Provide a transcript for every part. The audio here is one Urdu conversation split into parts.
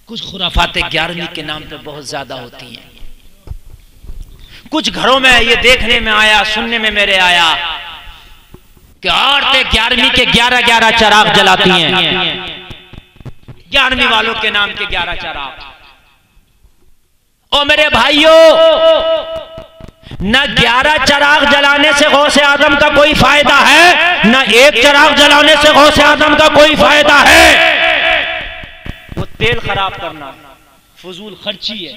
کچھ خرافات 11ویں کے نام پہ بہت زیادہ ہوتی ہیں. کچھ گھروں میں یہ دیکھنے میں آیا، سننے میں میرے آیا کہ عورتیں 11ویں کے 11 چراغ جلاتی ہیں. 11ویں والوں کے نام کے 11 چراغ. او میرے بھائیوں، نہ 11 چراغ جلانے سے غوث اعظم کا کوئی فائدہ ہے، نہ ایک چراغ جلانے سے غوث اعظم کا کوئی فائدہ ہے. وہ تیل خراب کرنا فضول خرچی ہے.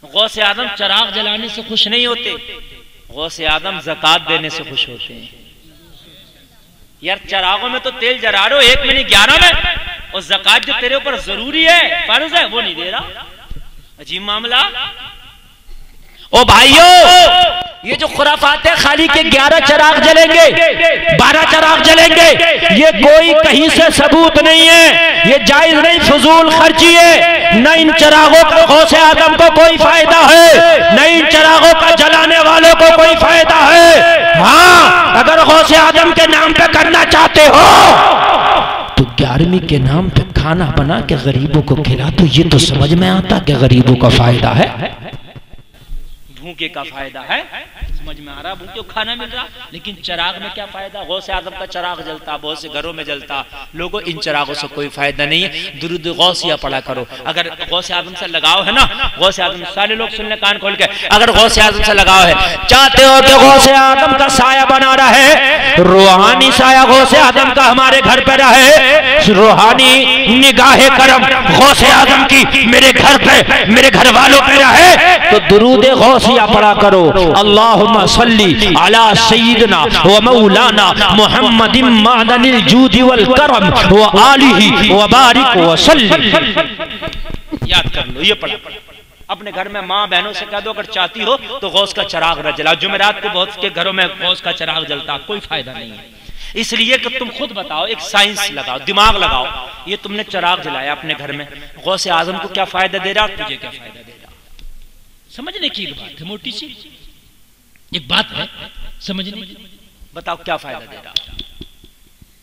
غوث اعظم چراغ جلانے سے خوش نہیں ہوتے، غوث اعظم زکوٰۃ دینے سے خوش ہوتے ہیں. یار چراغوں میں تو تیل جلا رہے ہو، ایک میں نہیں 11 میں، اور زکوٰۃ جو تیرے اوپر ضروری ہے، فرض ہے، وہ نہیں دے رہا. عجیب معاملہ. او بھائیو، یہ جو خرافات ہے خالی کے 11 چراغ جلیں گے، 12 چراغ جلیں گے، یہ کوئی کہیں سے ثبوت نہیں ہے، یہ جائز نہیں، فضول خرچی ہے. نہ ان چراغوں کا غوث اعظم کو کوئی فائدہ ہے، نہ ان چراغوں کا جلانے والوں کو کوئی فائدہ ہے. ہاں، اگر غوث اعظم کے نام پہ کرنا چاہتے ہو تو 11ویں کے نام پہ کھانا بنا کے غریبوں کو کھلا تو یہ تو سمجھ میں آتا کہ غریبوں کا فائدہ ہے. بھوکے کا فائدہ ہے، سمجھ میں آ رہا، بھوکے کو کھانا مل رہا. لیکن چراغ میں کیا فائدہ؟ غوث اعظم کا چراغ جلتا، بہت سے گھروں میں جلتا. لوگوں، ان چراغوں سے کوئی فائدہ نہیں ہے. درود غوثیہ پڑھا کرو. اگر غوث اعظم سے لگاؤ ہے نا، غوث اعظم، سارے لوگ سن لیں کان کھول کے، اگر غوث اعظم سے لگاؤ ہے، چاہتے ہو کہ غوث اعظم کا سایہ بنا رہے، روحانی سایہ غوث اعظم کا ہمارے گھر پہ رہے، روحانی نگاہ کرم غوث اعظم کی میرے گھر پہ، میرے گھر والوں پہ رہے، تو درود غوثیہ پڑھا کرو. اللہم صلی علی سیدنا و مولانا محمد معدن الجود والکرم و آلہ و بارک و صلی. یاد کر لو، یہ پڑھا. اپنے گھر میں ماں بہنوں سے کہہ دو اگر چاہتی ہو تو غوث کا چراغ نہ جلاؤ. جمعرات کو بہت کے گھروں میں غوث کا چراغ جلتا، کوئی فائدہ نہیں ہے. اس لیے کہ تم خود بتاؤ، ایک سائنس لگاؤ، دماغ لگاؤ. یہ تم نے چراغ جلایا اپنے گھر میں، غوث اعظم کو کیا فائدہ دے رہا، تجھے کیا فائدہ دے رہا؟ سمجھنے کی ایک بات ہے، موٹی سی ایک بات ہے سمجھنے کی. بتاؤ کیا فائدہ دے رہا؟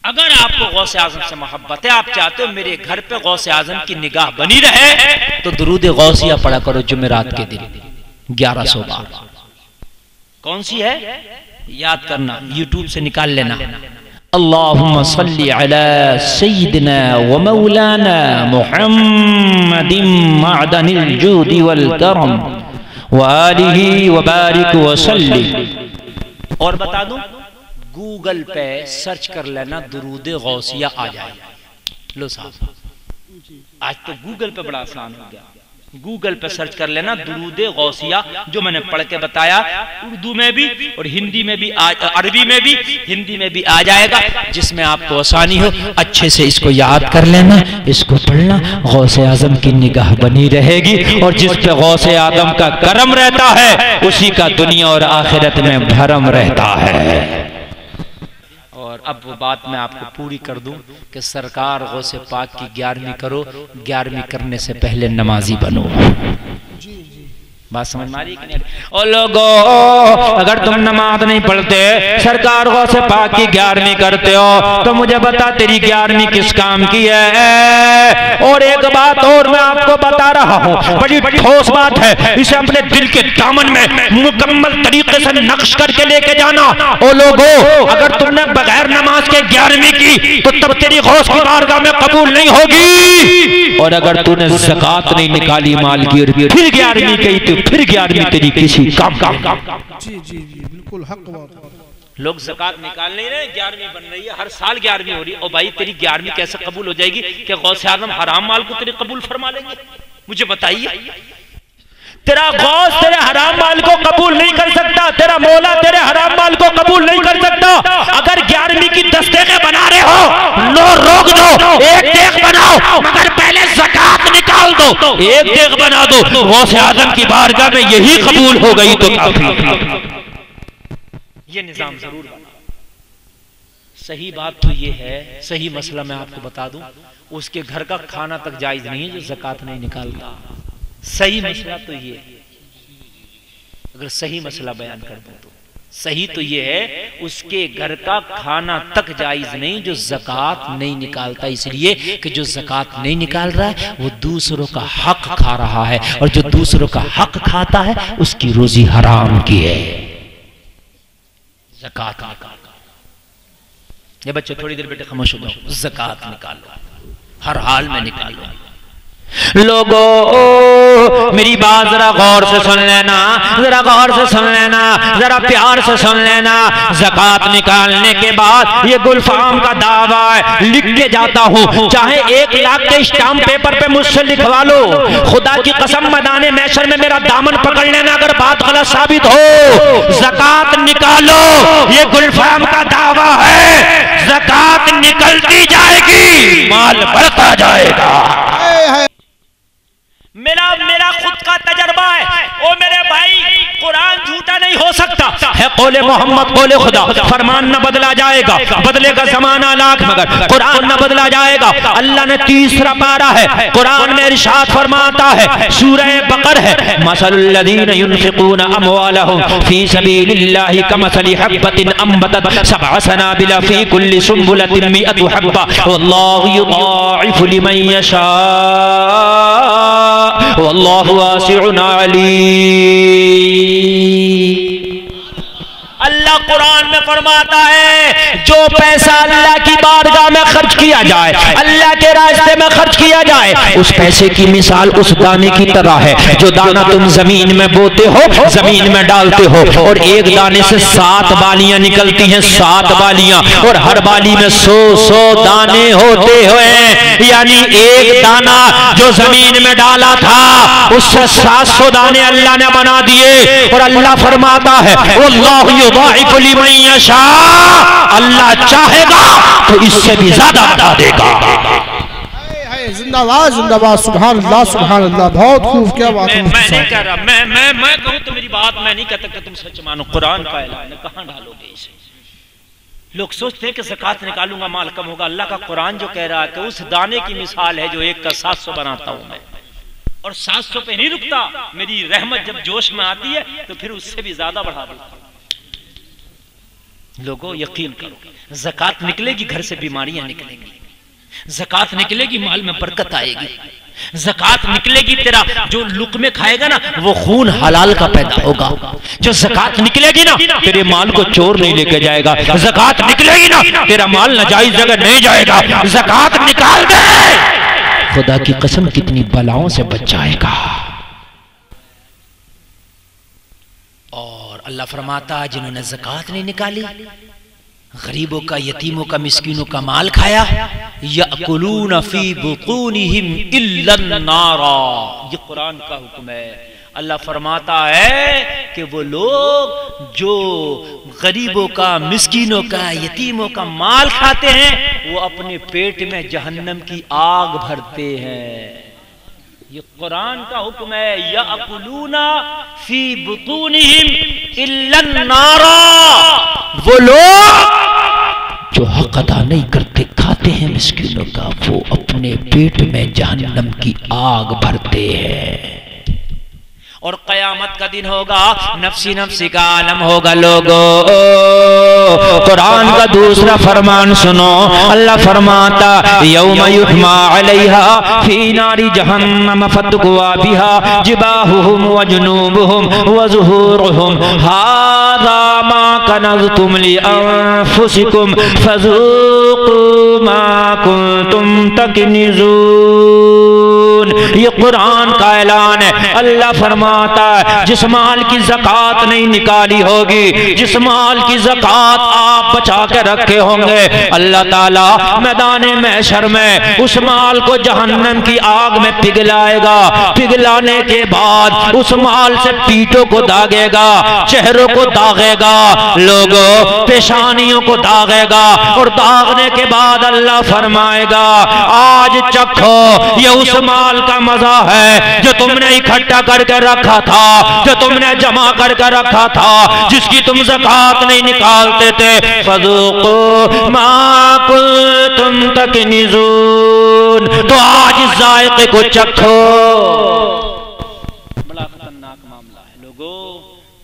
اگر آپ کو غوث اعظم سے محبت ہے، آپ چاہتے ہو میرے گھر پہ غوث اعظم کی نگاہ بنی رہے، تو درود غوثیہ پڑھا کرو جمعرات کے دن 1100 بار. کون سی ہے یاد کرنا، یوٹیوب سے نکال لینا. اللہم صلی علی سیدنا و مولانا محمد معدن الجود والکرم وآلہ وبارک وسلم. اور بتا دوں، گوگل پہ سرچ کر لینا درود غوثیہ آ جائے. لو صاحب، آج تو گوگل پہ بڑا آسان ہو گیا. گوگل پہ سرچ کر لینا درود غوثیہ، جو میں نے پڑھ کے بتایا، اردو میں بھی اور ہندی میں بھی، عربی میں بھی، ہندی میں بھی آ جائے گا. جس میں آپ کو آسانی ہو اچھے سے اس کو یاد کر لینا، اس کو پڑھنا. غوث اعظم کی نگاہ بنی رہے گی، اور جس پہ غوث اعظم کا کرم رہتا ہے اسی کا دنیا اور آخرت میں بھرم رہتا ہے. اور اب وہ بات میں آپ کو پوری کر دوں کہ سرکار غوث پاک کی 11ویں کرو، 11ویں کرنے سے پہلے نمازی بنو. بات سمجھ ماری کہ نہیں؟ او لوگو، اگر تم نماز نہیں پڑھتے، سرکار غوث پاک کی 11ویں کرتے ہو، تو مجھے بتا تیری 11ویں کس کام کی ہے؟ اور ایک بات اور میں آپ کو بتا رہا ہوں، بڑی ٹھوس بات ہے، اسے اپنے دل کے دامن میں مکمل طریقے سے نقش کر کے لے کے جانا. او لوگو، اگر تم نے بغیر نماز کے 11ویں کی تو تب تیری غوث کی بارگاہ میں قبول نہیں ہوگی. اور اگر تو نے زکوٰۃ نہیں نکالی مال کی اور پھر 11ویں کی تو پھر 11ویں تیری کسی کام کا. جی بالکل حق بات. لوگ زکوٰۃ نکال نہیں رہے، 11ویں بن رہی ہے، ہر سال 11ویں ہو رہی ہے. او بھائی، تیری 11ویں کیسے قبول ہو جائے گی کہ غوث اعظم حرام مال کو تیری قبول فرما لیں گے؟ مجھے بتائیے. تیرا غوث تیرے حرام مال کو قبول نہیں کر سکتا، تیرا مولا تیرے حرام مال کو قبول نہیں کر سکتا. اگر 11ویں کی 10 دیگیں بنا رہے ہو، نو روک دو، ایک دیگ بناؤ، مگر پہلے زکوٰۃ نکال دو. ایک دیگ بنا دو، غوث اعظم کی بارگاہ میں یہی قبول ہو گئی تو کافی. یہ نظام ضرور بنا. صحیح بات تو یہ ہے، صحیح مسئلہ میں آپ کو بتا دوں، اس کے گھر کا کھانا تک جائز نہیں ہے جو زکوٰۃ نہیں نکالتا. صحیح مسئلہ تو یہ، اگر صحیح مسئلہ بیان کر دوں تو صحیح تو یہ ہے اس کے گھر کا کھانا تک جائز نہیں جو زکوٰۃ نہیں نکالتا، اس لیے کہ جو زکوٰۃ نہیں نکال رہا ہے وہ دوسروں کا حق کھا رہا ہے، اور جو دوسروں کا حق کھاتا ہے اس کی روزی حرام کی ہے۔ زکوٰۃ نکالو، یہ بچے تھوڑی دیر بیٹے خاموش ہو جاؤ، زکوٰۃ نکالو، ہر حال میں نکالو۔ لوگوں میری بات ذرا غور سے سن لینا، ذرا غور سے سن لینا، ذرا پیار سے سن لینا۔ زکوٰۃ نکالنے کے بعد یہ گلفام کا دعویٰ ہے، لکھ کے جاتا ہوں، چاہے 1 لاکھ کے اسٹامپ پیپر پہ مجھ سے لکھوا لو، خدا کی قسم میدان محشر میں میرا دامن پکڑ لینا اگر بات غلط ثابت ہو۔ زکوٰۃ نکالو، یہ گلفام کا دعویٰ ہے، زکوٰۃ نکلتی جائے گی، مال بڑھتا جائے گا۔ میرا خود کا تجربہ ہے، او میرے بھائی، قرآن جھوٹا نہیں ہو سکتا ہے، قول محمد قول خدا، فرمان نہ بدلا جائے گا، بدلے گا زمانہ لاکھ مگر قرآن نہ بدلا جائے گا۔ اللہ نے 3 پارہ ہے، قرآن میں ارشاد فرماتا ہے، سورہ بقر ہے، مثل الذین ينفقون اموالهم فی سبیل اللہ کمثل حبۃ انبتت 7 سنابل فی کل سنبلۃ 100 حبۃ واللہ یضاعف لمن یشاء واللہ واسع علیم۔ اللہ قرآن میں فرماتا ہے جو پیسہ اللہ کی بارگاہ میں خرچ کیا جائے، اللہ کے راستے میں خرچ کیا جائے، اس پیسے کی مثال اس دانے کی طرح ہے جو دانہ تم زمین میں بوتے ہو، زمین میں ڈالتے ہو، اور ایک دانے سے 7 بالیاں نکلتی ہیں، 7 بالیاں، اور ہر بالی میں 100 دانے ہوتے ہوئے، یعنی ایک دانہ جو زمین میں ڈالا تھا اس سے 700 دانے اللہ نے بنا دیے، اور اللہ فرماتا ہے واللہ یضاعف لمن یشاء، اللہ چاہے گا تو اس سے بھی زیادہ بتا دے گا۔ زندہ باد زندہ باد، سبحان اللہ سبحان اللہ، بہت خوب، کیا بات ہے۔ میں نہیں کہہ رہا، میں کہوں تو میری بات میں نہیں کہتا کہ تم سچ مانو، قرآن کا اعلان ہے، کہاں ڈالو گے اسے؟ لوگ سوچتے ہیں کہ زکوٰۃ نکالوں گا مال کم ہوگا، اللہ کا قرآن جو کہہ رہا ہے کہ اس دانے کی مثال ہے جو ایک کا 700 بناتا ہوں میں، اور 700 پہ نہیں رکتا، میری رحمت جب جوش میں آتی ہے تو پھر اس سے بھی زیادہ بڑھا دیتا ہوں۔ لوگوں یقین کرو، زکوٰۃ نکلے گی گھر سے بیماریاں نکلیں گی، زکوٰۃ نکلے گی مال میں برکت آئے گی، زکوٰۃ نکلے گی تیرا جو لقمے کھائے گا نا وہ خون حلال کا پیدا ہوگا، جو زکوٰۃ نکلے گی نا تیرے مال کو چور نہیں لے کے جائے گا، زکوٰۃ نکلے گی نا تیرا مال ناجائز جگہ نہیں جائے گا، زکوٰۃ نکال دے، خدا کی قسم کتنی بلاؤں سے بچ جائے گا۔ اللہ فرماتا ہے جنہوں نے زکوٰۃ نہیں نکالی، غریبوں کا، یتیموں کا، مسکینوں کا مال کھایا، یأکلون فی بطونہم الا النار، یہ قرآن کا حکم ہے۔ اللہ فرماتا ہے کہ وہ لوگ جو غریبوں کا، مسکینوں کا، یتیموں کا مال کھاتے ہیں وہ اپنے پیٹ میں جہنم کی آگ بھرتے ہیں۔ یہ قرآن کا حکم ہے، یأکلون فی بطونہم الا النار، وہ لوگ جو حق ادا نہیں کرتے کھاتے ہیں مسکینوں کا، وہ اپنے پیٹ میں جہنم کی آگ بھرتے ہیں۔ اور قیامت کا دن ہوگا، نفسی نفسی کا عالم ہوگا۔ لوگوں قرآن کا دوسرا فرمان سنو، اللہ فرماتا یوم یحما علیہا فی نار جہنم فتقوا بہا جباہہم وجنوبہم وظہورہم ھذا ما کنزتم لانفسکم فذوقوا ما کنتم تکنزون۔ یہ قرآن کا اعلان ہے، اللہ فرماتا ہے جس مال کی زکوٰۃ نہیں نکالی ہوگی، جس مال کی زکوٰۃ آپ بچا کے رکھے ہوں گے، اللہ تعالیٰ میدان محشر میں اس مال کو جہنم کی آگ میں پگھلائے گا، پگھلانے کے بعد اس مال سے پیٹوں کو داغے گا، چہروں کو داغے گا، لوگوں پیشانیوں کو داغے گا، اور داغنے کے بعد اللہ فرمائے گا آج چکھو، یہ اس مال کا مزہ ہے جو تم نے اکٹھا کر کے رکھا تھا، جو تم نے جمع کر کے رکھا تھا، جس کی تم زکوٰۃ نہیں نکالتے تھے، فذوقوا ما کنتم تکنزون، تو آج اس ذائقے کو چکھو۔ بڑا خطرناک معاملہ ہے لوگوں،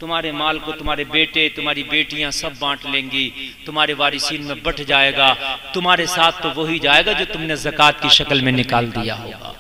تم تمہارے مال کو تمہارے بیٹے تمہاری بیٹیاں سب بانٹ لیں گی، تمہارے وارثین میں بٹ جائے گا، تمہارے ساتھ تو وہی جائے گا جو تم نے زکوٰۃ کی شکل میں نکال دیا ہوگا۔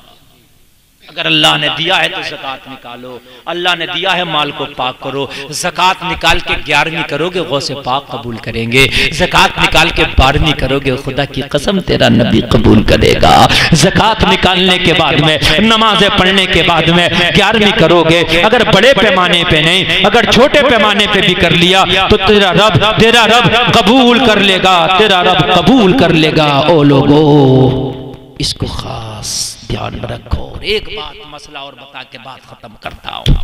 اگر اللہ نے دیا ہے تو زکوٰۃ نکالو، اللہ نے دیا ہے مال کو پاک کرو۔ زکوٰۃ نکال کے 11ویں کرو گے غوث پاک قبول کریں گے، زکوٰۃ نکال کے 12ویں کرو گے خدا کی قسم تیرا نبی قبول کرے گا۔ زکوٰۃ نکالنے کے بعد میں نمازیں پڑھنے کے بعد میں 11ویں کرو گے، اگر بڑے پیمانے پہ نہیں اگر چھوٹے پیمانے پہ بھی کر لیا تو تیرا رب قبول کر لے گا، تیرا رب قبول کر لے گا۔ او لوگو اس کو خاص دھیان میں رکھو۔ ایک بات مسئلہ اور بتا کے بات ختم کرتا ہوں۔